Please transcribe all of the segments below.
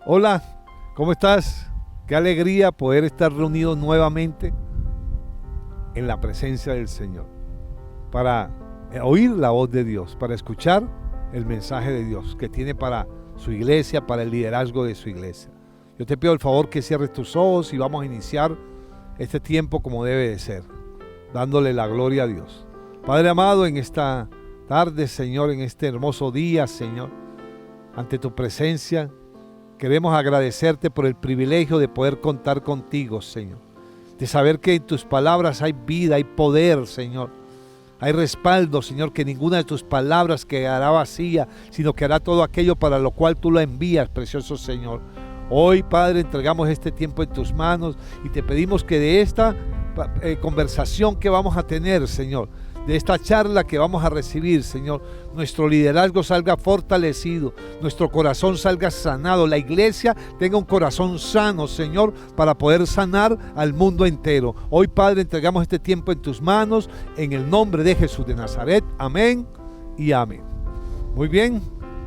Hola, ¿cómo estás? Qué alegría poder estar reunidos nuevamente en la presencia del Señor para oír la voz de Dios, para escuchar el mensaje de Dios que tiene para su iglesia, para el liderazgo de su iglesia. Yo te pido el favor que cierres tus ojos y vamos a iniciar este tiempo como debe de ser, dándole la gloria a Dios. Padre amado, en esta tarde, Señor, en este hermoso día, Señor, ante tu presencia, queremos agradecerte por el privilegio de poder contar contigo, Señor. De saber que en tus palabras hay vida, hay poder, Señor. Hay respaldo, Señor, que ninguna de tus palabras quedará vacía, sino que hará todo aquello para lo cual tú la envías, precioso Señor. Hoy, Padre, entregamos este tiempo en tus manos y te pedimos que de esta conversación que vamos a tener, Señor, de esta charla que vamos a recibir, Señor, nuestro liderazgo salga fortalecido, nuestro corazón salga sanado, la iglesia tenga un corazón sano, Señor, para poder sanar al mundo entero. Hoy, Padre, entregamos este tiempo en tus manos, en el nombre de Jesús de Nazaret. Amén y amén. Muy bien,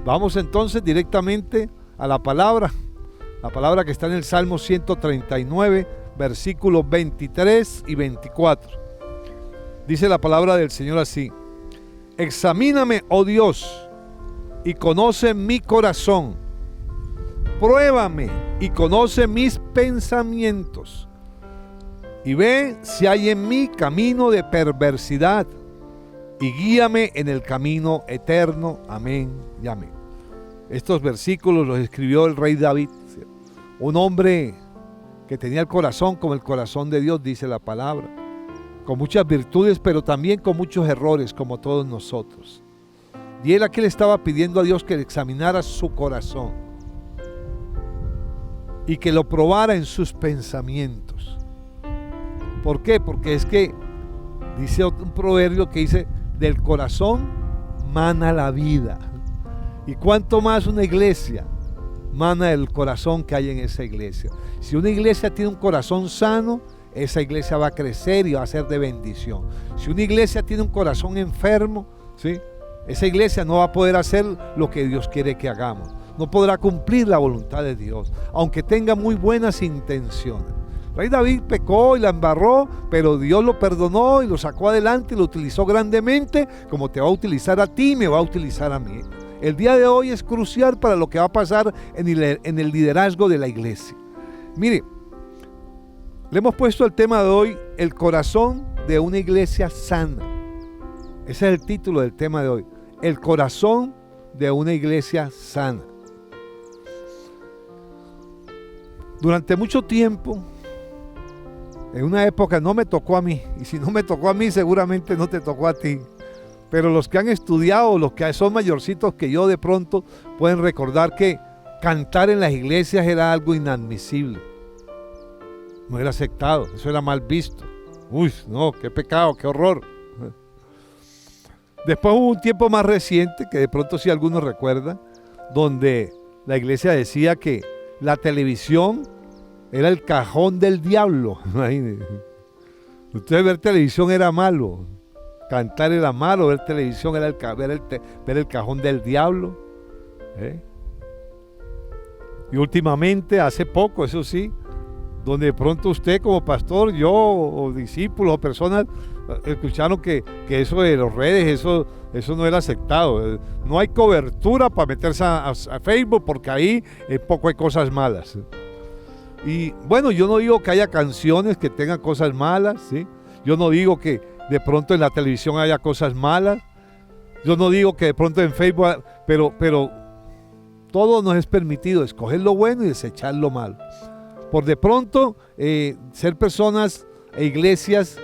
vamos entonces directamente a la palabra que está en el Salmo 139, versículos 23 y 24. Dice la palabra del Señor así: examíname, oh Dios, y conoce mi corazón. Pruébame y conoce mis pensamientos. Y ve si hay en mí camino de perversidad. Y guíame en el camino eterno. Amén y amén. Estos versículos los escribió el rey David, un hombre que tenía el corazón como el corazón de Dios, dice la palabra, con muchas virtudes, pero también con muchos errores, como todos nosotros. Y él aquí le estaba pidiendo a Dios que examinara su corazón y que lo probara en sus pensamientos. ¿Por qué? Porque es que dice un proverbio que dice: del corazón mana la vida. Y cuánto más una iglesia mana el corazón que hay en esa iglesia. Si una iglesia tiene un corazón sano, esa iglesia va a crecer y va a ser de bendición. Si una iglesia tiene un corazón enfermo, ¿sí?, esa iglesia no va a poder hacer lo que Dios quiere que hagamos. No podrá cumplir la voluntad de Dios, aunque tenga muy buenas intenciones. El rey David pecó y la embarró, pero Dios lo perdonó y lo sacó adelante y lo utilizó grandemente, como te va a utilizar a ti y me va a utilizar a mí. El día de hoy es crucial para lo que va a pasar en el liderazgo de la iglesia. Mire, le hemos puesto el tema de hoy: el corazón de una iglesia sana. Ese es el título del tema de hoy: el corazón de una iglesia sana. Durante mucho tiempo, en una época, no me tocó a mí, y si no me tocó a mí, seguramente no te tocó a ti, pero los que han estudiado, los que son mayorcitos que yo, de pronto pueden recordar que cantar en las iglesias era algo inadmisible. No era aceptado, eso era mal visto. Uy, no, qué pecado, qué horror. Después hubo un tiempo más reciente, que de pronto sí algunos recuerdan, donde la iglesia decía que la televisión era el cajón del diablo. Ustedes, ver televisión era malo, cantar era malo, ver televisión era ver el cajón del diablo. Y últimamente, hace poco, eso sí, donde de pronto usted como pastor, yo o discípulos o personas escucharon que eso de las redes, eso no era aceptado. No hay cobertura para meterse a Facebook, porque ahí poco hay cosas malas. Y bueno, yo no digo que haya canciones que tengan cosas malas, ¿sí? Yo no digo que de pronto en la televisión haya cosas malas. Yo no digo que de pronto en Facebook, pero todo nos es permitido, escoger lo bueno y desechar lo malo. Por de pronto, ser personas e iglesias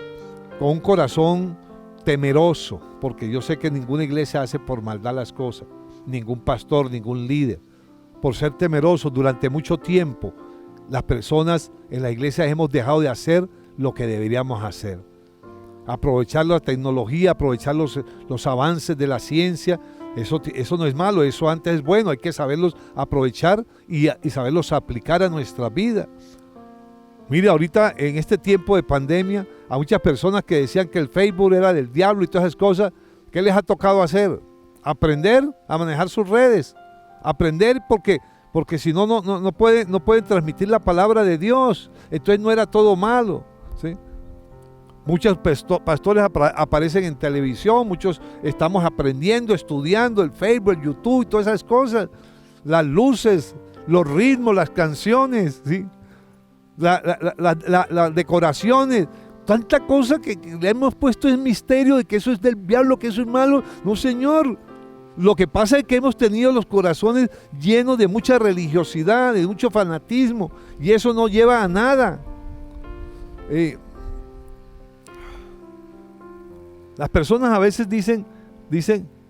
con un corazón temeroso, porque yo sé que ninguna iglesia hace por maldad las cosas, ningún pastor, ningún líder. Por ser temerosos durante mucho tiempo, las personas en la iglesia hemos dejado de hacer lo que deberíamos hacer. Aprovechar la tecnología, aprovechar los avances de la ciencia. Eso no es malo, eso antes es bueno, hay que saberlos aprovechar y saberlos aplicar a nuestra vida. Mire, ahorita en este tiempo de pandemia, a muchas personas que decían que el Facebook era del diablo y todas esas cosas, ¿qué les ha tocado hacer? Aprender a manejar sus redes, aprender porque porque si no, no pueden transmitir la palabra de Dios. Entonces no era todo malo, ¿sí? Muchos pastores aparecen en televisión, muchos estamos aprendiendo, estudiando el Facebook, el YouTube y todas esas cosas. Las luces, los ritmos, las canciones, ¿sí? Las decoraciones, tanta cosa que le hemos puesto en misterio de que eso es del diablo, que eso es malo. No, Señor. Lo que pasa es que hemos tenido los corazones llenos de mucha religiosidad, de mucho fanatismo, y eso no lleva a nada. Las personas a veces dicen,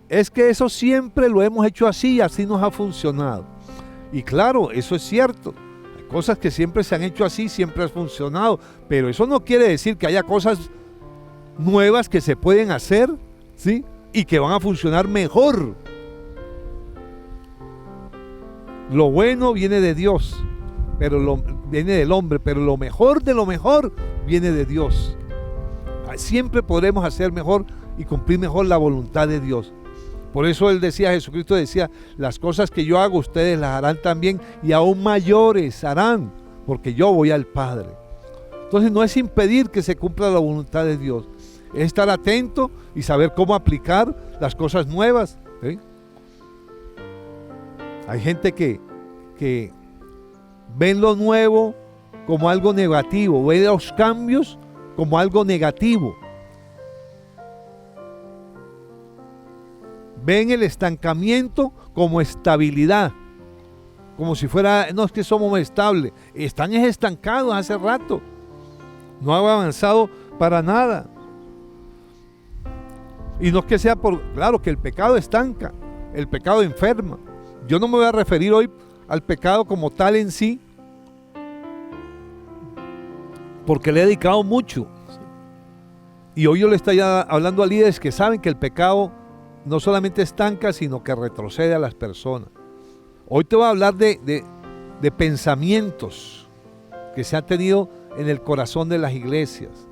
es que eso siempre lo hemos hecho así y así nos ha funcionado. Y claro, eso es cierto. Hay cosas que siempre se han hecho así, siempre ha funcionado, pero eso no quiere decir que haya cosas nuevas que se pueden hacer, ¿sí? Y que van a funcionar mejor. Lo bueno viene de Dios, viene del hombre, pero lo mejor de lo mejor viene de Dios. Siempre podremos hacer mejor y cumplir mejor la voluntad de Dios. Por eso Jesucristo decía, las cosas que yo hago ustedes las harán también, y aún mayores harán, porque yo voy al Padre. Entonces no es impedir que se cumpla la voluntad de Dios, es estar atento y saber cómo aplicar las cosas nuevas, ¿sí? Hay gente que ven lo nuevo como algo negativo, ve los cambios como algo negativo. Ven el estancamiento como estabilidad, como si fuera, no es que somos estables, están estancados hace rato, no han avanzado para nada. Y no es que sea claro que el pecado estanca, el pecado enferma. Yo no me voy a referir hoy al pecado como tal en sí, porque le he dedicado mucho. Y hoy yo le estoy hablando a líderes que saben que el pecado no solamente estanca, sino que retrocede a las personas. Hoy te voy a hablar de pensamientos que se han tenido en el corazón de las iglesias,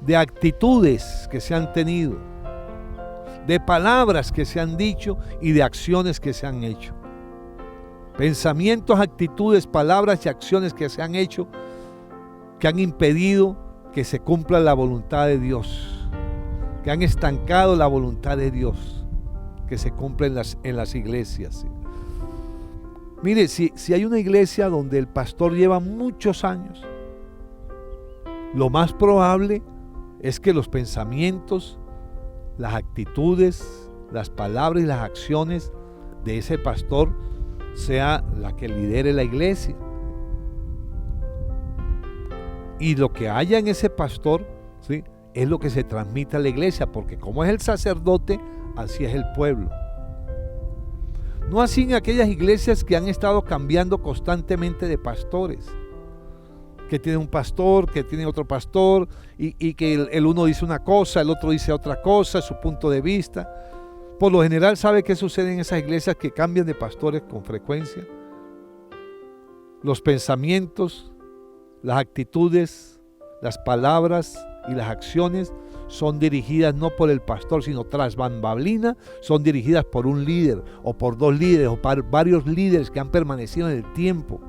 de actitudes que se han tenido, de palabras que se han dicho y de acciones que se han hecho. Pensamientos, actitudes, palabras y acciones que se han hecho que han impedido que se cumpla la voluntad de Dios, que han estancado la voluntad de Dios, que se cumple en las iglesias. Mire, si hay una iglesia donde el pastor lleva muchos años, lo más probable es que los pensamientos, las actitudes, las palabras y las acciones de ese pastor sea la que lidere la iglesia. Y lo que haya en ese pastor, ¿sí?, es lo que se transmite a la iglesia, porque como es el sacerdote, así es el pueblo. No así en aquellas iglesias que han estado cambiando constantemente de pastores, que tiene un pastor, que tiene otro pastor, y que el uno dice una cosa, el otro dice otra cosa, su punto de vista. Por lo general, ¿sabe qué sucede en esas iglesias que cambian de pastores con frecuencia? Los pensamientos, las actitudes, las palabras y las acciones son dirigidas no por el pastor, sino tras bambalina, son dirigidas por un líder o por dos líderes o por varios líderes que han permanecido en el tiempo,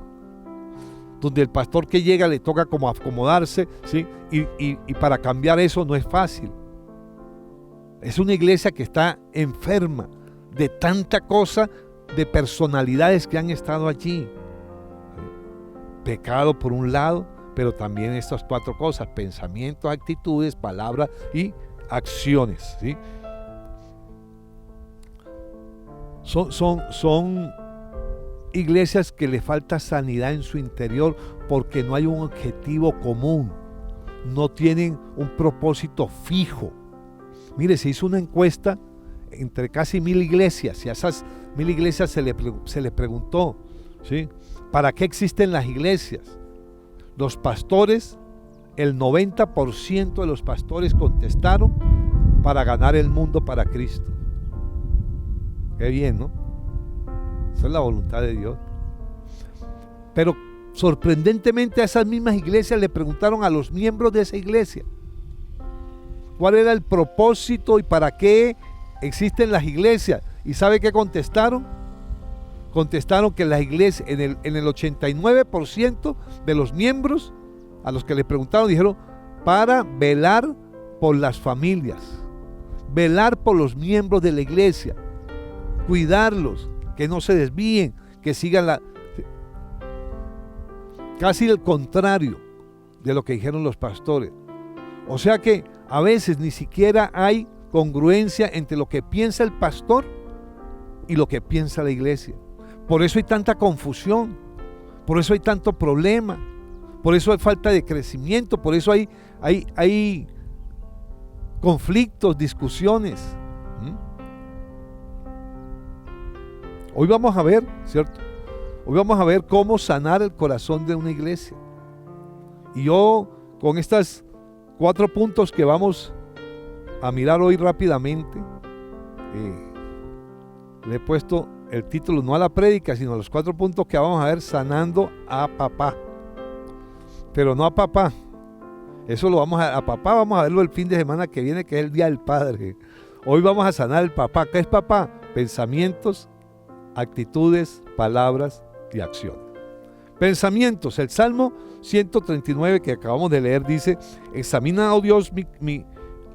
donde el pastor que llega le toca como acomodarse, ¿sí? Y para cambiar eso no es fácil. Es una iglesia que está enferma de tanta cosa, de personalidades que han estado allí. Pecado por un lado, pero también estas cuatro cosas: pensamientos, actitudes, palabras y acciones, ¿sí? Son iglesias que le falta sanidad en su interior porque no hay un objetivo común, no tienen un propósito fijo. Mire, se hizo una encuesta entre casi 1000 iglesias y a esas 1000 iglesias se les preguntó, ¿sí?, ¿para qué existen las iglesias? Los pastores, el 90% de los pastores contestaron: para ganar el mundo para Cristo. Qué bien, ¿no? Esa es la voluntad de Dios. Pero sorprendentemente a esas mismas iglesias le preguntaron a los miembros de esa iglesia cuál era el propósito y para qué existen las iglesias. ¿Y sabe qué contestaron? contestaron que la iglesia, en el 89% de los miembros a los que les preguntaron, dijeron, para velar por las familias, velar por los miembros de la iglesia, cuidarlos, que no se desvíen, que sigan casi el contrario de lo que dijeron los pastores. O sea que a veces ni siquiera hay congruencia entre lo que piensa el pastor y lo que piensa la iglesia. Por eso hay tanta confusión, por eso hay tanto problema, por eso hay falta de crecimiento, por eso hay conflictos, discusiones. Hoy vamos a ver, ¿cierto? Hoy vamos a ver cómo sanar el corazón de una iglesia. Y yo, con estos 4 puntos que vamos a mirar hoy rápidamente, le he puesto el título no a la prédica, sino a los 4 puntos que vamos a ver, sanando a papá. Pero no a papá. Eso lo vamos a papá, vamos a verlo el fin de semana que viene, que es el Día del Padre. Hoy vamos a sanar el papá. ¿Qué es papá? Pensamientos, actitudes, palabras y acciones. Pensamientos. El Salmo 139 que acabamos de leer dice: examina, oh Dios,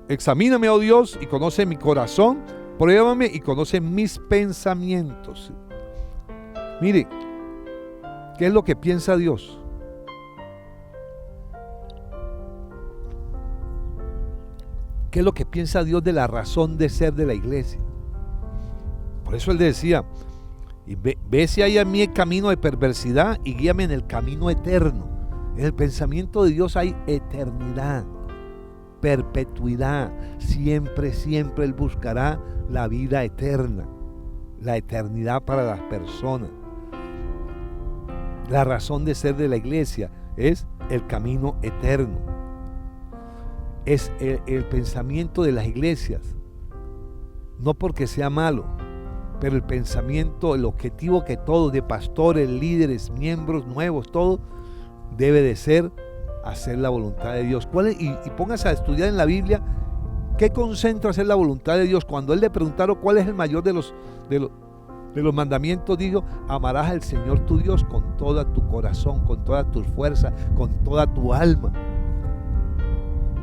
examíname, oh Dios, y conoce mi corazón, pruébame y conoce mis pensamientos. Mire, ¿qué es lo que piensa Dios? ¿Qué es lo que piensa Dios de la razón de ser de la iglesia? Por eso Él decía: y ve si hay en mí el camino de perversidad y guíame en el camino eterno. En el pensamiento de Dios hay eternidad, perpetuidad. Siempre, siempre Él buscará la vida eterna, la eternidad para las personas. La razón de ser de la iglesia es el camino eterno. Es el pensamiento de las iglesias, no porque sea malo, pero el pensamiento, el objetivo que todos, de pastores, líderes, miembros nuevos, todo debe de ser hacer la voluntad de Dios. Y póngase a estudiar en la Biblia qué concentra hacer la voluntad de Dios. Cuando Él le preguntaron cuál es el mayor de los mandamientos, dijo: amarás al Señor tu Dios con todo tu corazón, con todas tus fuerzas, con toda tu alma,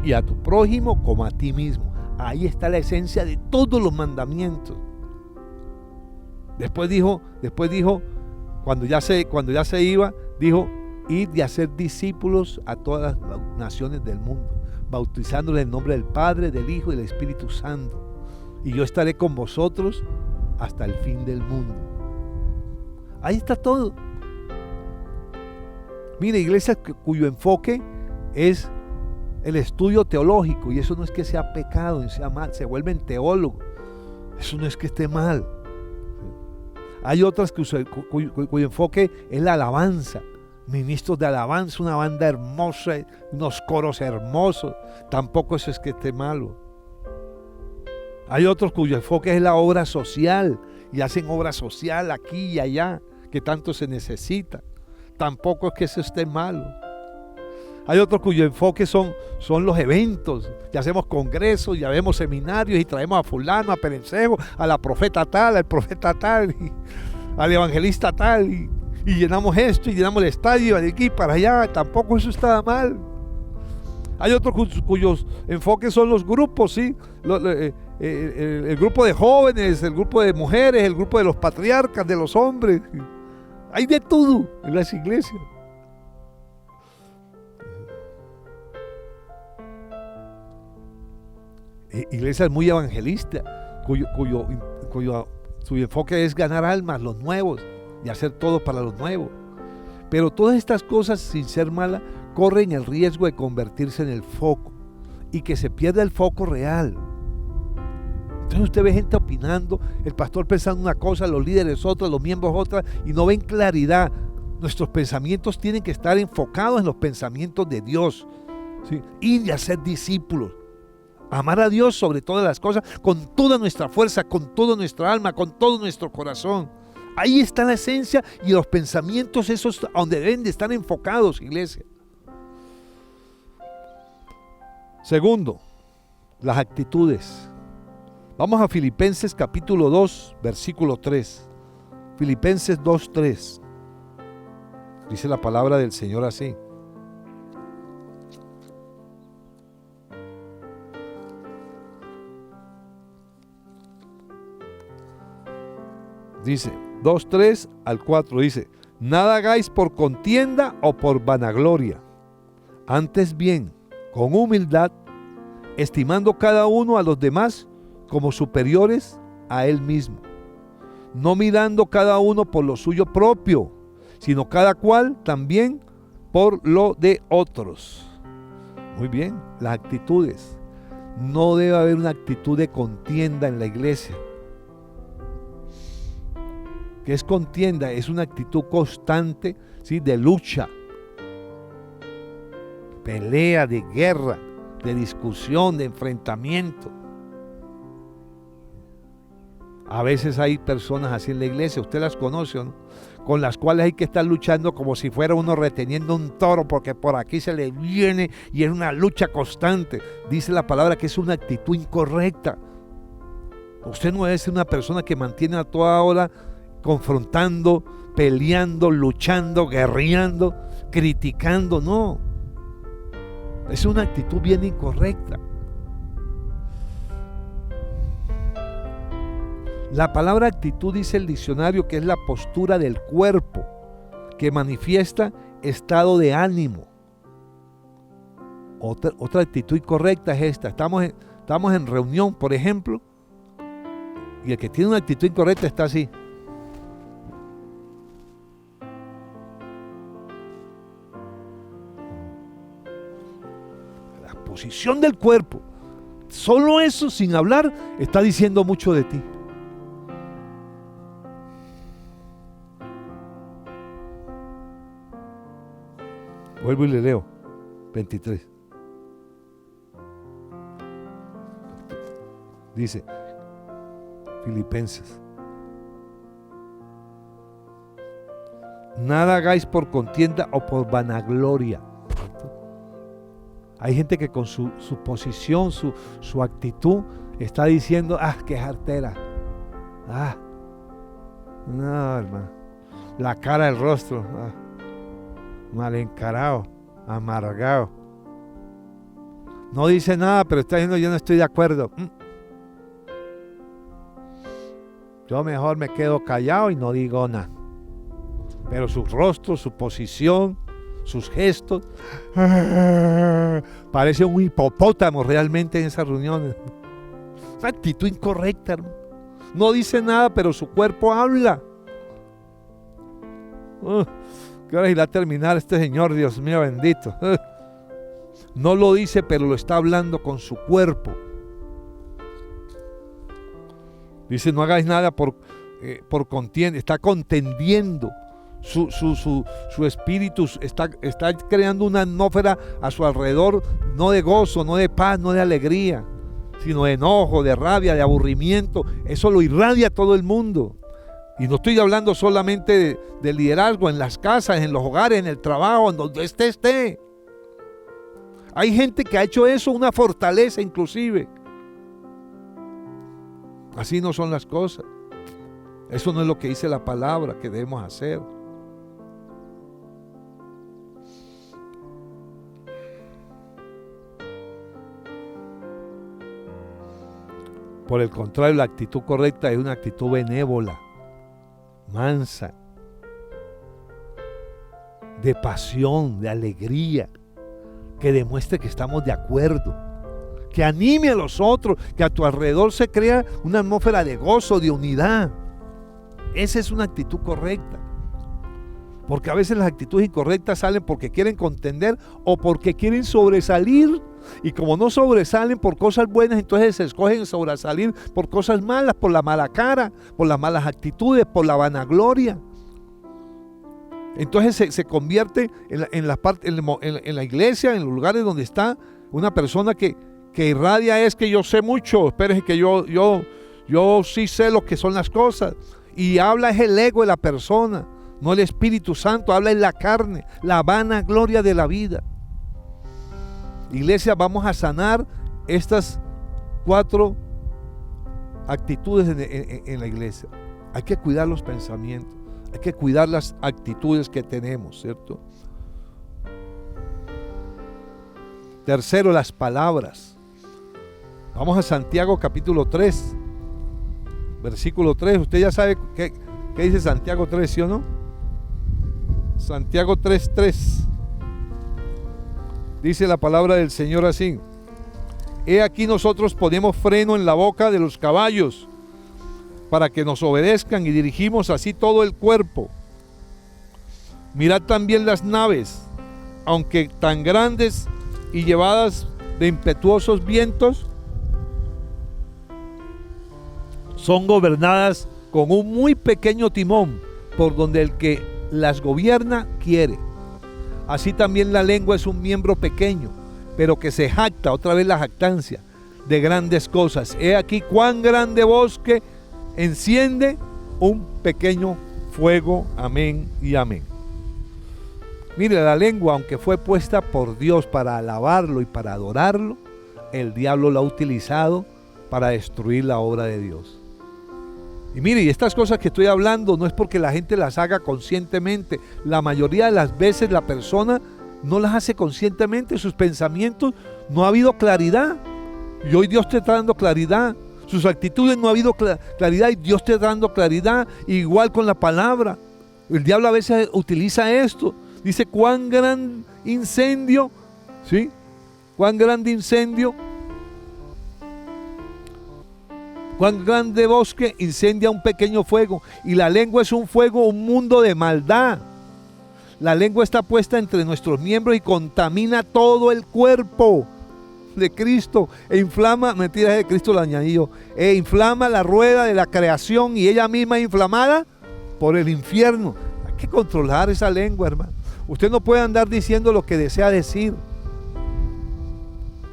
y a tu prójimo como a ti mismo. Ahí está la esencia de todos los mandamientos. Después dijo, cuando ya se iba, dijo: id y hacer discípulos a todas las naciones del mundo, bautizándoles en el nombre del Padre, del Hijo y del Espíritu Santo, y yo estaré con vosotros hasta el fin del mundo. Ahí está todo. Mire, iglesias cuyo enfoque es el estudio teológico, y eso no es que sea pecado ni sea mal, se vuelven teólogos, eso no es que esté mal. Hay otras cuyo enfoque es la alabanza, ministros de alabanza, una banda hermosa, unos coros hermosos, tampoco eso es que esté malo. Hay otros cuyo enfoque es la obra social, y hacen obra social aquí y allá, que tanto se necesita, tampoco es que eso esté malo. Hay otros cuyo enfoque son los eventos, y hacemos congresos, y hacemos seminarios, y traemos a fulano, a perencejo, a la profeta tal, al profeta tal, y al evangelista tal, y llenamos esto, y llenamos el estadio, de aquí para allá. Tampoco eso está mal. Hay otros cuyos enfoques son los grupos, ¿sí? El grupo de jóvenes, el grupo de mujeres, el grupo de los patriarcas, de los hombres. Hay de todo en las iglesias. Iglesias muy evangelistas, su enfoque es ganar almas, los nuevos, y hacer todo para los nuevos. Pero todas estas cosas, sin ser malas, corren el riesgo de convertirse en el foco, y que se pierda el foco real. Entonces usted ve gente opinando, el pastor pensando una cosa, los líderes otra, los miembros otra, y no ven claridad. Nuestros pensamientos tienen que estar enfocados en los pensamientos de Dios, ¿sí? Ir y hacer discípulos. Amar a Dios sobre todas las cosas, con toda nuestra fuerza, con toda nuestra alma, con todo nuestro corazón. Ahí está la esencia, y los pensamientos esos donde deben de estar enfocados, iglesia. Segundo, las actitudes. Vamos a Filipenses capítulo 2, versículo 3. Filipenses 2:3. Dice la palabra del Señor así. Dice 2:3 al 4, dice: nada hagáis por contienda o por vanagloria, antes bien, con humildad, estimando cada uno a los demás como superiores a él mismo, no mirando cada uno por lo suyo propio, sino cada cual también por lo de otros. Muy bien, las actitudes. No debe haber una actitud de contienda en la iglesia. ¿Qué es contienda? Es una actitud constante, ¿sí?, de lucha, pelea, de guerra, de discusión, de enfrentamiento. A veces hay personas así en la iglesia, usted las conoce, ¿no?, con las cuales hay que estar luchando como si fuera uno reteniendo un toro, porque por aquí se le viene, y es una lucha constante. Dice la palabra que es una actitud incorrecta. Usted no debe ser una persona que mantiene a toda hora confrontando, peleando, luchando, guerreando, criticando. No, es una actitud bien incorrecta. La palabra actitud, dice el diccionario, que es la postura del cuerpo que manifiesta estado de ánimo. Otra actitud incorrecta es esta: estamos en reunión, por ejemplo, y el que tiene una actitud incorrecta está así. La posición del cuerpo, solo eso, sin hablar, está diciendo mucho de ti. Vuelvo y le leo 23. Dice Filipenses: nada hagáis por contienda o por vanagloria. Hay gente que con su posición, su actitud, está diciendo: qué jartera. No, hermano. La cara, el rostro, mal encarado, amargado. No dice nada, pero está diciendo: yo no estoy de acuerdo. Yo mejor me quedo callado y no digo nada. Pero su rostro, su posición, sus gestos, parece un hipopótamo realmente en esas reuniones. Una actitud incorrecta, hermano. No dice nada, pero su cuerpo habla. ¿Qué hora irá a terminar este señor? Dios mío bendito. No lo dice, pero lo está hablando con su cuerpo. Dice: no hagáis nada por contienda. Está contendiendo. Su espíritu está creando una atmósfera a su alrededor, no de gozo, no de paz, no de alegría, sino de enojo, de rabia, de aburrimiento. Eso lo irradia a todo el mundo. Y no estoy hablando solamente de liderazgo en las casas, en los hogares, en el trabajo, en donde esté. Hay gente que ha hecho eso una fortaleza inclusive. Así no son las cosas. Eso no es lo que dice la palabra que debemos hacer. Por el contrario, la actitud correcta es una actitud benévola, mansa, de pasión, de alegría, que demuestre que estamos de acuerdo, que anime a los otros, que a tu alrededor se crea una atmósfera de gozo, de unidad. Esa es una actitud correcta. Porque a veces las actitudes incorrectas salen porque quieren contender o porque quieren sobresalir. Y como no sobresalen por cosas buenas, entonces se escogen sobresalir por cosas malas, por la mala cara, por las malas actitudes, por la vanagloria. Entonces se convierte en la iglesia, en los lugares donde está una persona que irradia es que yo sé mucho, espérese que yo sí sé lo que son las cosas. Y habla es el ego de la persona, no el Espíritu Santo, habla en la carne, la vanagloria de la vida. Iglesia, vamos a sanar estas 4 actitudes en la iglesia. Hay que cuidar los pensamientos. Hay que cuidar las actitudes que tenemos, ¿cierto? Tercero, las palabras. Vamos a Santiago capítulo 3, versículo 3. Usted ya sabe qué dice Santiago 3, ¿sí o no? Santiago 3:3. Dice la palabra del Señor así: he aquí nosotros ponemos freno en la boca de los caballos para que nos obedezcan y dirigimos así todo el cuerpo. Mirad también las naves, aunque tan grandes y llevadas de impetuosos vientos, son gobernadas con un muy pequeño timón, por donde el que las gobierna quiere. Así también la lengua es un miembro pequeño, pero que se jacta, otra vez la jactancia, de grandes cosas. He aquí cuán grande bosque enciende un pequeño fuego. Amén y amén. Mire, la lengua, aunque fue puesta por Dios para alabarlo y para adorarlo, el diablo la ha utilizado para destruir la obra de Dios. Y mire, y estas cosas que estoy hablando no es porque la gente las haga conscientemente. La mayoría de las veces la persona no las hace conscientemente, sus pensamientos, no ha habido claridad. Y hoy Dios te está dando claridad. Sus actitudes no ha habido claridad y Dios te está dando claridad. Igual con la palabra. El diablo a veces utiliza esto. Dice, cuán gran incendio, ¿sí? Cuán grande incendio, cuán grande bosque incendia un pequeño fuego. Y la lengua es un fuego, un mundo de maldad. La lengua está puesta entre nuestros miembros y contamina todo el cuerpo de Cristo. E inflama, mentiras, de Cristo lo añadí yo. E inflama la rueda de la creación y ella misma es inflamada por el infierno. Hay que controlar esa lengua, hermano. Usted no puede andar diciendo lo que desea decir.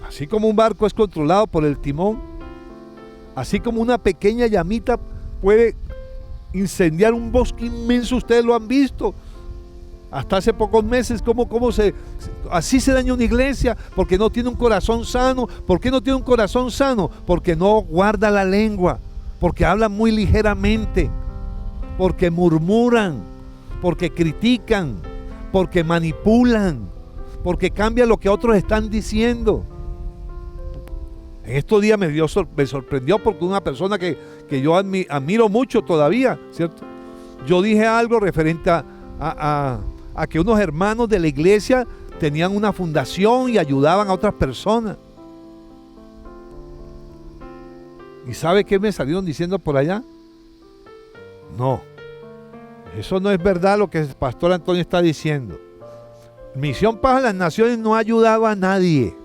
Así como un barco es controlado por el timón, así como una pequeña llamita puede incendiar un bosque inmenso, ustedes lo han visto. Hasta hace pocos meses, así se daña una iglesia, porque no tiene un corazón sano. ¿Por qué no tiene un corazón sano? Porque no guarda la lengua, porque hablan muy ligeramente, porque murmuran, porque critican, porque manipulan, porque cambian lo que otros están diciendo. En estos días me sorprendió porque una persona que yo admiro mucho todavía, ¿cierto? Yo dije algo referente a que unos hermanos de la iglesia tenían una fundación y ayudaban a otras personas. ¿Y sabe qué me salieron diciendo por allá? No, eso no es verdad lo que el pastor Antonio está diciendo. Misión Paz a las Naciones no ha ayudado a nadie.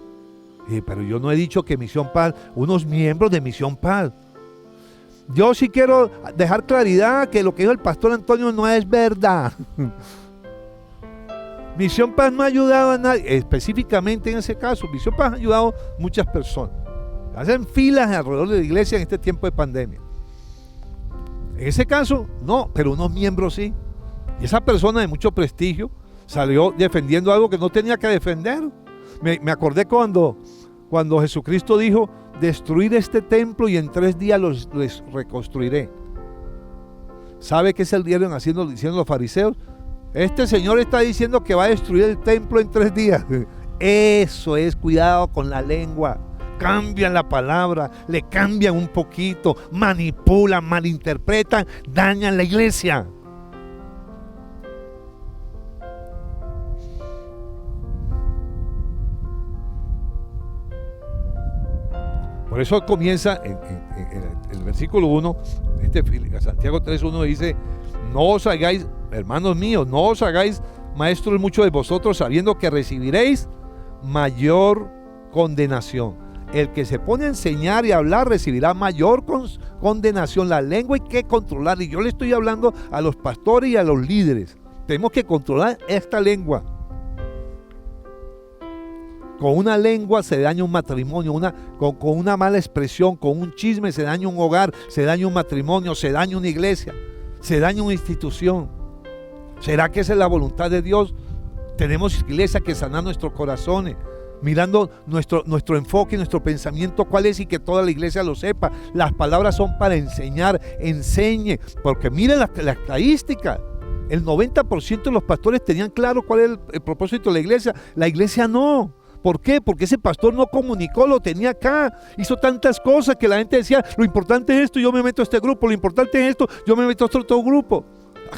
Pero yo no he dicho que Misión Paz, unos miembros de Misión Paz. Yo sí quiero dejar claridad que lo que dijo el pastor Antonio no es verdad. Misión Paz no ha ayudado a nadie, específicamente en ese caso. Misión Paz ha ayudado a muchas personas. Hacen filas alrededor de la iglesia en este tiempo de pandemia. En ese caso, no, pero unos miembros sí. Y esa persona de mucho prestigio salió defendiendo algo que no tenía que defender. Me acordé cuando Jesucristo dijo, destruir este templo y en 3 días les reconstruiré. ¿Sabe qué salieron diciendo los fariseos? Este señor está diciendo que va a destruir el templo en 3 días. Eso es, cuidado con la lengua. Cambian la palabra, le cambian un poquito, manipulan, malinterpretan, dañan la iglesia. Por eso comienza en el versículo 1, Santiago 3:1 dice, no os hagáis, hermanos míos, no os hagáis maestros muchos de vosotros, sabiendo que recibiréis mayor condenación. El que se pone a enseñar y a hablar recibirá mayor condenación. La lengua hay que controlar, y yo le estoy hablando a los pastores y a los líderes. Tenemos que controlar esta lengua. Con una lengua se daña un matrimonio, con una mala expresión, con un chisme se daña un hogar, se daña un matrimonio, se daña una iglesia, se daña una institución. ¿Será que esa es la voluntad de Dios? Tenemos, iglesia, que sanar nuestros corazones, mirando nuestro enfoque, nuestro pensamiento, cuál es, y que toda la iglesia lo sepa. Las palabras son para enseñar, enseñe, porque miren la estadística. El 90% de los pastores tenían claro cuál era el propósito de la iglesia. La iglesia no. ¿Por qué? Porque ese pastor no comunicó, lo tenía acá. Hizo tantas cosas que la gente decía, lo importante es esto, yo me meto a este grupo. Lo importante es esto, yo me meto a otro grupo.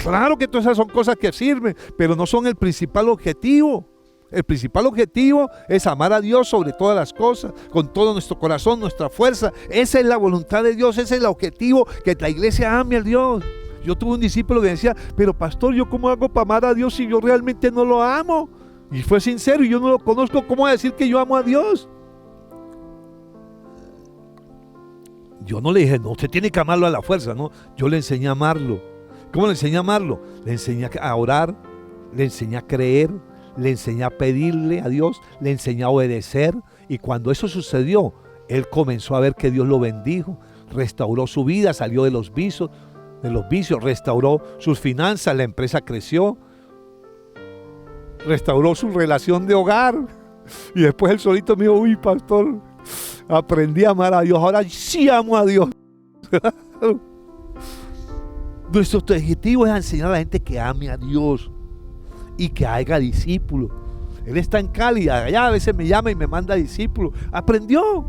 Claro que todas esas son cosas que sirven, pero no son el principal objetivo. El principal objetivo es amar a Dios sobre todas las cosas, con todo nuestro corazón, nuestra fuerza. Esa es la voluntad de Dios, ese es el objetivo, que la iglesia ame a Dios. Yo tuve un discípulo que decía, pero pastor, ¿yo cómo hago para amar a Dios si yo realmente no lo amo? Y fue sincero, y yo no lo conozco, ¿cómo decir que yo amo a Dios? Yo no le dije, no, usted tiene que amarlo a la fuerza, no. Yo le enseñé a amarlo. ¿Cómo le enseñé a amarlo? Le enseñé a orar, le enseñé a creer, le enseñé a pedirle a Dios, le enseñé a obedecer, y cuando eso sucedió, él comenzó a ver que Dios lo bendijo, restauró su vida, salió de los vicios, restauró sus finanzas, la empresa creció, restauró su relación de hogar, y después él solito me dijo, uy, pastor, aprendí a amar a Dios, ahora sí amo a Dios. Nuestro objetivo es enseñar a la gente que ame a Dios y que haga discípulos. Él está en Cali, allá a veces me llama y me manda discípulos. Aprendió,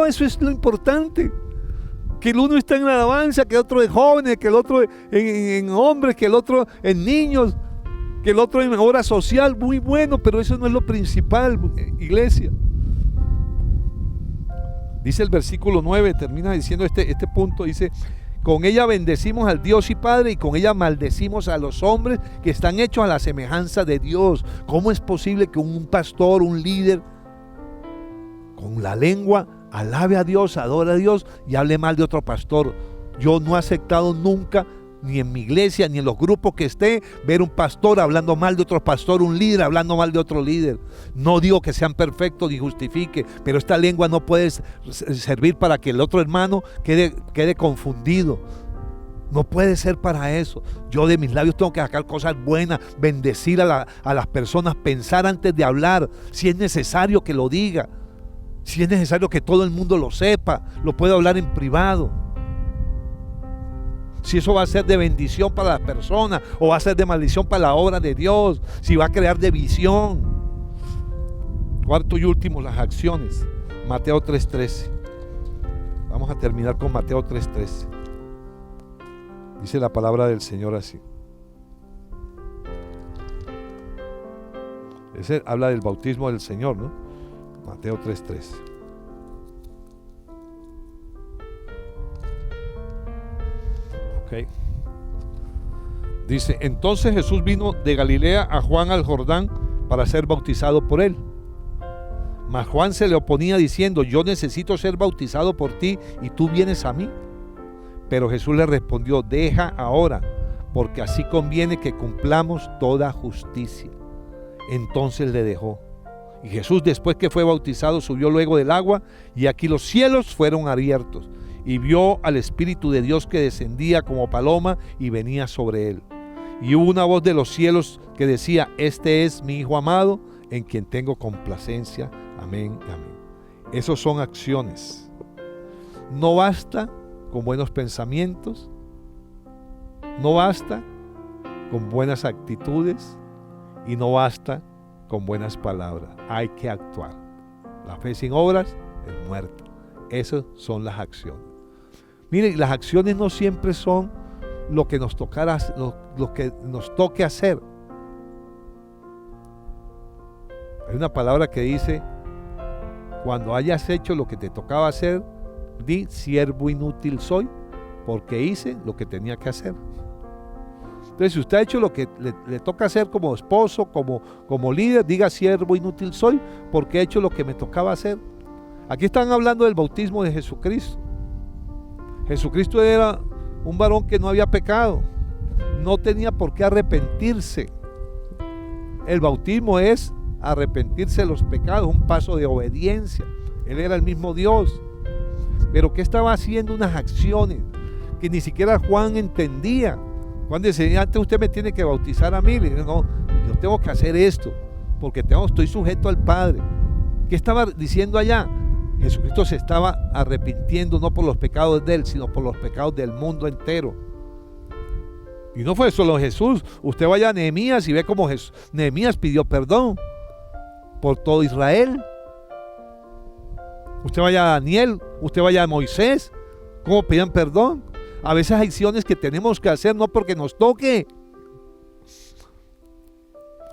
eso es lo importante. Que el uno está en la alabanza, que el otro en jóvenes, que el otro en hombres, que el otro en niños, que el otro en obra social, muy bueno, pero eso no es lo principal, iglesia. Dice el versículo 9, termina diciendo este punto, dice: con ella bendecimos al Dios y Padre, y con ella maldecimos a los hombres que están hechos a la semejanza de Dios. ¿Cómo es posible que un pastor, un líder, con la lengua alabe a Dios, adore a Dios y hable mal de otro pastor? Yo no he aceptado nunca, ni en mi iglesia, ni en los grupos que esté, ver un pastor hablando mal de otro pastor, un líder hablando mal de otro líder. No digo que sean perfectos ni justifique, pero esta lengua no puede servir para que el otro hermano quede confundido. No puede ser para eso. Yo de mis labios tengo que sacar cosas buenas, bendecir a las personas, pensar antes de hablar, si es necesario que lo diga, si es necesario que todo el mundo lo sepa, lo puedo hablar en privado. Si eso va a ser de bendición para las personas o va a ser de maldición para la obra de Dios, si va a crear división. Cuarto y último, las acciones. Mateo 3:13. Vamos a terminar con Mateo 3:13. Dice la palabra del Señor así. Ese habla del bautismo del Señor, ¿no? Mateo 3:13. Okay. Dice: entonces Jesús vino de Galilea a Juan al Jordán para ser bautizado por él. Mas Juan se le oponía diciendo: yo necesito ser bautizado por ti y tú vienes a mí. Pero Jesús le respondió: deja ahora, porque así conviene que cumplamos toda justicia. Entonces le dejó. Y Jesús, después que fue bautizado, subió luego del agua, y aquí los cielos fueron abiertos, y vio al Espíritu de Dios que descendía como paloma y venía sobre él. Y hubo una voz de los cielos que decía: este es mi Hijo amado, en quien tengo complacencia. Amén, amén. Esos son acciones. No basta con buenos pensamientos, no basta con buenas actitudes, y no basta con buenas palabras. Hay que actuar. La fe sin obras es muerta. Esas son las acciones. Miren, las acciones no siempre son lo que nos tocará, lo que nos toque hacer. Hay una palabra que dice: cuando hayas hecho lo que te tocaba hacer, di: siervo inútil soy, porque hice lo que tenía que hacer. Entonces, si usted ha hecho lo que le toca hacer como esposo, como líder, diga: siervo inútil soy, porque he hecho lo que me tocaba hacer. Aquí están hablando del bautismo de Jesucristo. Jesucristo era un varón que no había pecado, no tenía por qué arrepentirse. El bautismo es arrepentirse de los pecados, un paso de obediencia. Él era el mismo Dios, pero que estaba haciendo unas acciones que ni siquiera Juan entendía. Juan decía: antes usted me tiene que bautizar a mí. Le dije: no, yo tengo que hacer esto porque estoy sujeto al Padre. ¿Qué estaba diciendo allá? Jesucristo se estaba arrepintiendo no por los pecados de él, sino por los pecados del mundo entero. Y no fue solo Jesús. Usted vaya a Nehemías y ve cómo Nehemías pidió perdón por todo Israel. Usted vaya a Daniel, usted vaya a Moisés, cómo pedían perdón. A veces hay acciones que tenemos que hacer no porque nos toque,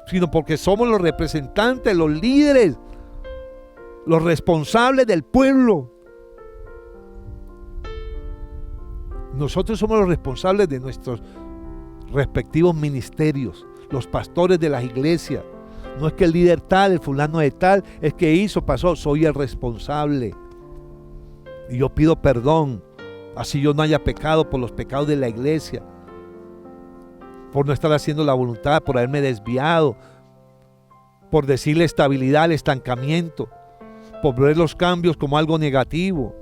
sino porque somos los representantes, los líderes, los responsables del pueblo. Nosotros somos los responsables de nuestros respectivos ministerios, los pastores de las iglesias. No es que el líder tal, el fulano de tal, es que hizo, pasó, soy el responsable. Y yo pido perdón, así yo no haya pecado por los pecados de la iglesia, por no estar haciendo la voluntad, por haberme desviado, por decirle estabilidad al estancamiento, por ver los cambios como algo negativo,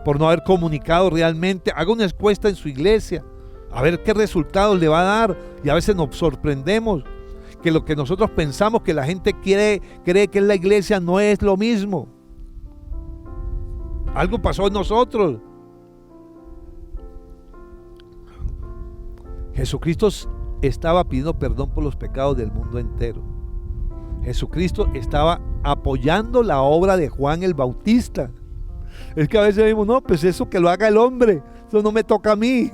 por no haber comunicado realmente. Haga una encuesta en su iglesia, a ver qué resultados le va a dar. Y a veces nos sorprendemos que lo que nosotros pensamos que la gente cree que es la iglesia no es lo mismo. Algo pasó en nosotros. Jesucristo estaba pidiendo perdón por los pecados del mundo entero. Jesucristo estaba apoyando la obra de Juan el Bautista. Es que a veces decimos, no, pues eso que lo haga el hombre, eso no me toca a mí.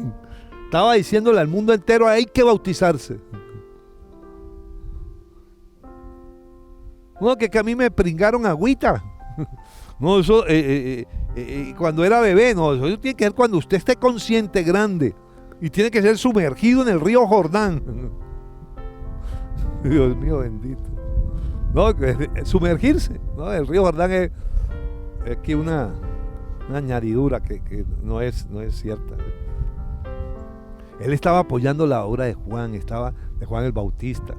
Estaba diciéndole al mundo entero, hay que bautizarse. No, que a mí me pringaron agüita. No, eso cuando era bebé, no, eso tiene que ser cuando usted esté consciente, grande, y tiene que ser sumergido en el río Jordán. Dios mío bendito. No, sumergirse, ¿no? El río Jordán es aquí una añadidura que no es cierta. Él estaba apoyando la obra de Juan el Bautista.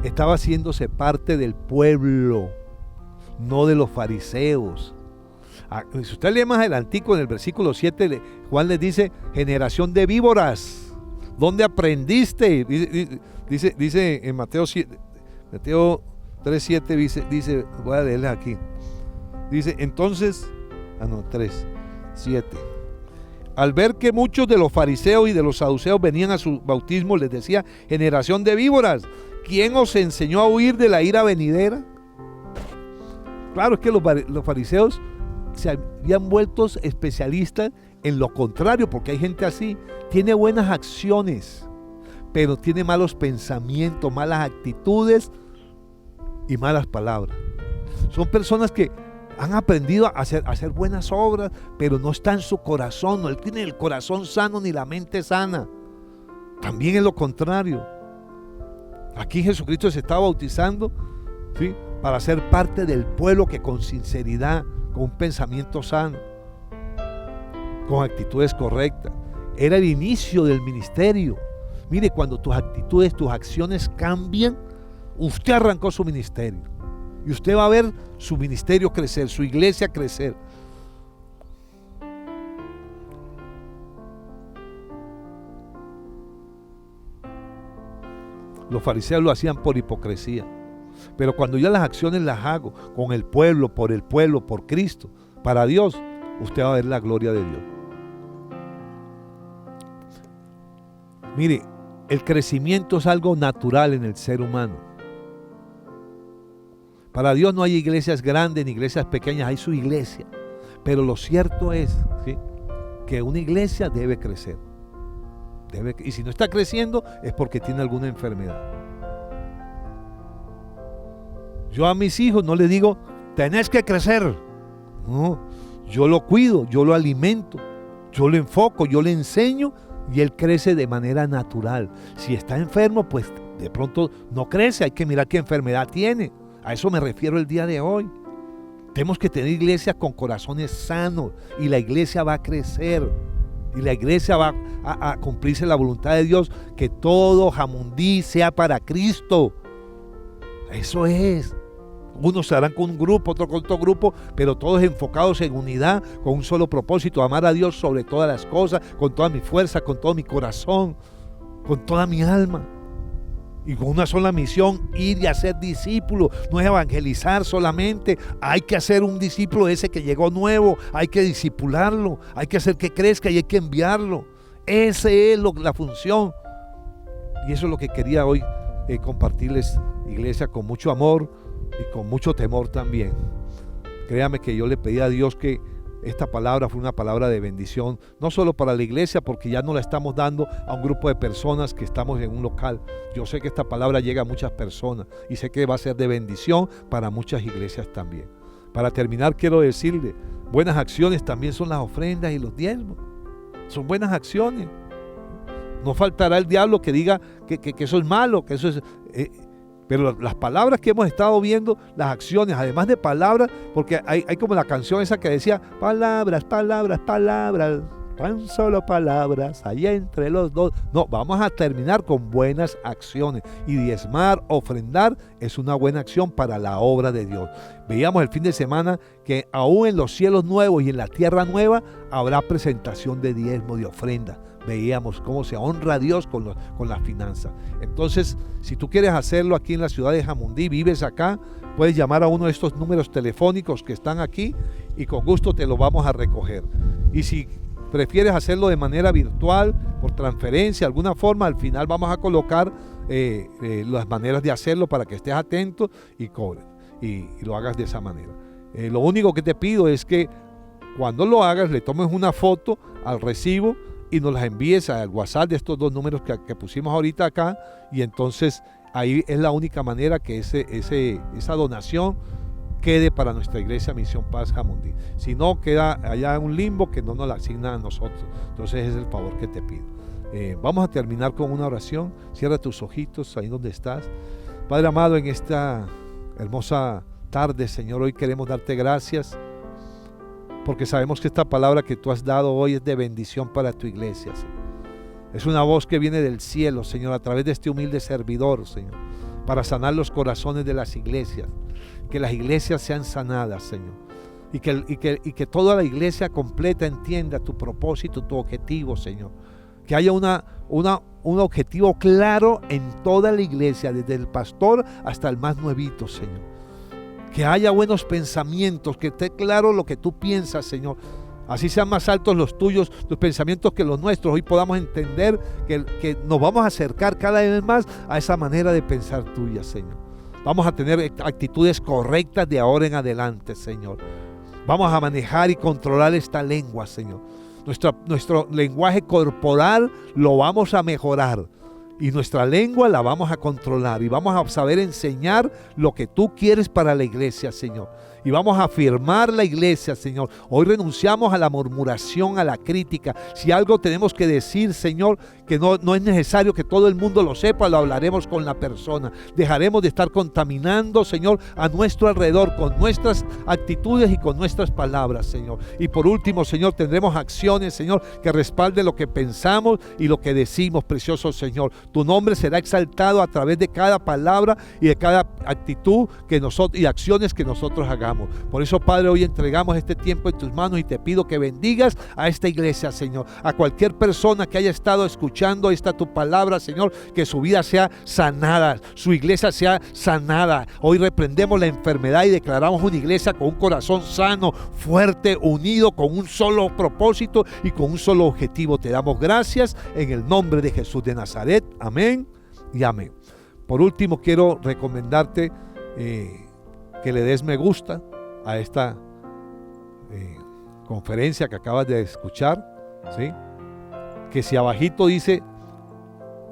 Estaba haciéndose parte del pueblo, no de los fariseos. Si usted lee más adelantico en el versículo 7, Juan les dice, generación de víboras, ¿dónde aprendiste? Dice en Mateo 3:7, dice, voy a leerles aquí. Dice, entonces, 3:7. Al ver que muchos de los fariseos y de los saduceos venían a su bautismo, les decía, generación de víboras, ¿quién os enseñó a huir de la ira venidera? Claro, es que los fariseos se habían vuelto especialistas en lo contrario, porque hay gente así, tiene buenas acciones, pero tiene malos pensamientos, malas actitudes y malas palabras. Son personas que han aprendido a hacer buenas obras, pero no está en su corazón, no tiene el corazón sano ni la mente sana. También es lo contrario. Aquí Jesucristo se estaba bautizando, ¿sí?, para ser parte del pueblo que con sinceridad, con un pensamiento sano, con actitudes correctas. Era el inicio del ministerio. Mire, cuando tus actitudes, tus acciones cambian, usted arrancó su ministerio. Y usted va a ver su ministerio crecer, su iglesia crecer. Los fariseos lo hacían por hipocresía. Pero cuando yo las acciones las hago con el pueblo, por Cristo, para Dios, usted va a ver la gloria de Dios. Mire, el crecimiento es algo natural en el ser humano. Para Dios no hay iglesias grandes ni iglesias pequeñas, hay su iglesia. Pero lo cierto es, ¿sí?, que una iglesia debe crecer. Y si no está creciendo es porque tiene alguna enfermedad. Yo a mis hijos no les digo, tenés que crecer. No, yo lo cuido, yo lo alimento, yo lo enfoco, yo le enseño y él crece de manera natural. Si está enfermo, pues de pronto no crece, hay que mirar qué enfermedad tiene. A eso me refiero el día de hoy. Tenemos que tener iglesias con corazones sanos y la iglesia va a crecer. Y la iglesia va a cumplirse la voluntad de Dios, que todo Jamundí sea para Cristo. Eso es. Unos se harán con un grupo, otros con otro grupo, pero todos enfocados en unidad, con un solo propósito, amar a Dios sobre todas las cosas, con toda mi fuerza, con todo mi corazón, con toda mi alma. Y con una sola misión, ir y hacer discípulos. No es evangelizar solamente, hay que hacer un discípulo ese que llegó nuevo, hay que discipularlo, hay que hacer que crezca y hay que enviarlo. Esa es la función. Y eso es lo que quería hoy compartirles, iglesia, con mucho amor y con mucho temor también. Créame que yo le pedí a Dios que esta palabra fue una palabra de bendición, no solo para la iglesia, porque ya no la estamos dando a un grupo de personas que estamos en un local. Yo sé que esta palabra llega a muchas personas y sé que va a ser de bendición para muchas iglesias también. Para terminar, quiero decirle, buenas acciones también son las ofrendas y los diezmos. Son buenas acciones. No faltará el diablo que diga que eso es malo, que eso es... pero las palabras que hemos estado viendo, las acciones, además de palabras, porque hay como la canción esa que decía, palabras, palabras, palabras, tan solo palabras, allá entre los dos. No, vamos a terminar con buenas acciones. Y diezmar, ofrendar, es una buena acción para la obra de Dios. Veíamos el fin de semana que aún en los cielos nuevos y en la tierra nueva habrá presentación de diezmo, de ofrenda. Veíamos cómo se honra a Dios con las finanzas. Entonces, si tú quieres hacerlo aquí en la ciudad de Jamundí, vives acá, puedes llamar a uno de estos números telefónicos que están aquí y con gusto te lo vamos a recoger. Y si prefieres hacerlo de manera virtual, por transferencia, de alguna forma, al final vamos a colocar las maneras de hacerlo para que estés atento y cobres y lo hagas de esa manera. Lo único que te pido es que cuando lo hagas le tomes una foto al recibo y nos las envíes al WhatsApp de estos dos números que pusimos ahorita acá, y entonces ahí es la única manera que esa donación quede para nuestra iglesia Misión Paz Jamundí. Si no, queda allá en un limbo que no nos la asigna a nosotros. Entonces es el favor que te pido. Vamos a terminar con una oración. Cierra tus ojitos ahí donde estás. Padre amado, en esta hermosa tarde, Señor, hoy queremos darte gracias porque sabemos que esta palabra que tú has dado hoy es de bendición para tu iglesia, Señor. Es una voz que viene del cielo, Señor, a través de este humilde servidor, Señor, para sanar los corazones de las iglesias, que las iglesias sean sanadas, Señor, y que toda la iglesia completa entienda tu propósito, tu objetivo, Señor, que haya un objetivo claro en toda la iglesia, desde el pastor hasta el más nuevito, Señor. Que haya buenos pensamientos, que esté claro lo que tú piensas, Señor. Así sean más altos los tuyos, tus pensamientos que los nuestros. Hoy podamos entender que nos vamos a acercar cada vez más a esa manera de pensar tuya, Señor. Vamos a tener actitudes correctas de ahora en adelante, Señor. Vamos a manejar y controlar esta lengua, Señor. Nuestro lenguaje corporal lo vamos a mejorar. Y nuestra lengua la vamos a controlar y vamos a saber enseñar lo que tú quieres para la iglesia, Señor. Y vamos a afirmar la iglesia, Señor. Hoy renunciamos a la murmuración, a la crítica. Si algo tenemos que decir, Señor, que no es necesario que todo el mundo lo sepa, lo hablaremos con la persona. Dejaremos de estar contaminando, Señor, a nuestro alrededor con nuestras actitudes y con nuestras palabras, Señor. Y por último, Señor, tendremos acciones, Señor, que respalden lo que pensamos y lo que decimos, precioso Señor. Tu nombre será exaltado a través de cada palabra y de cada actitud y acciones que nosotros hagamos. Por eso, Padre, hoy entregamos este tiempo en tus manos y te pido que bendigas a esta iglesia, Señor. A cualquier persona que haya estado escuchando esta tu palabra, Señor, que su vida sea sanada, su iglesia sea sanada. Hoy reprendemos la enfermedad y declaramos una iglesia con un corazón sano, fuerte, unido, con un solo propósito y con un solo objetivo. Te damos gracias en el nombre de Jesús de Nazaret. Amén y amén. Por último, quiero recomendarte que le des me gusta a esta conferencia que acabas de escuchar, ¿sí? Que si abajito dice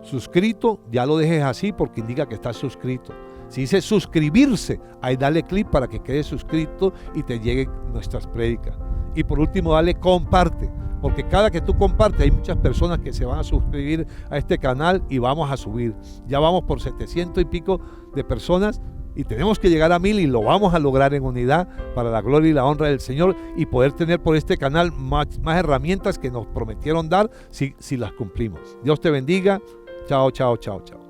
suscrito, ya lo dejes así porque indica que estás suscrito. Si dice suscribirse, ahí dale clic para que quedes suscrito y te lleguen nuestras prédicas. Y por último, dale comparte, porque cada que tú compartes hay muchas personas que se van a suscribir a este canal y vamos a subir. Ya vamos por 700 y pico de personas y tenemos que llegar a 1000 y lo vamos a lograr en unidad para la gloria y la honra del Señor y poder tener por este canal más herramientas que nos prometieron dar si las cumplimos. Dios te bendiga. Chao, chao, chao, chao.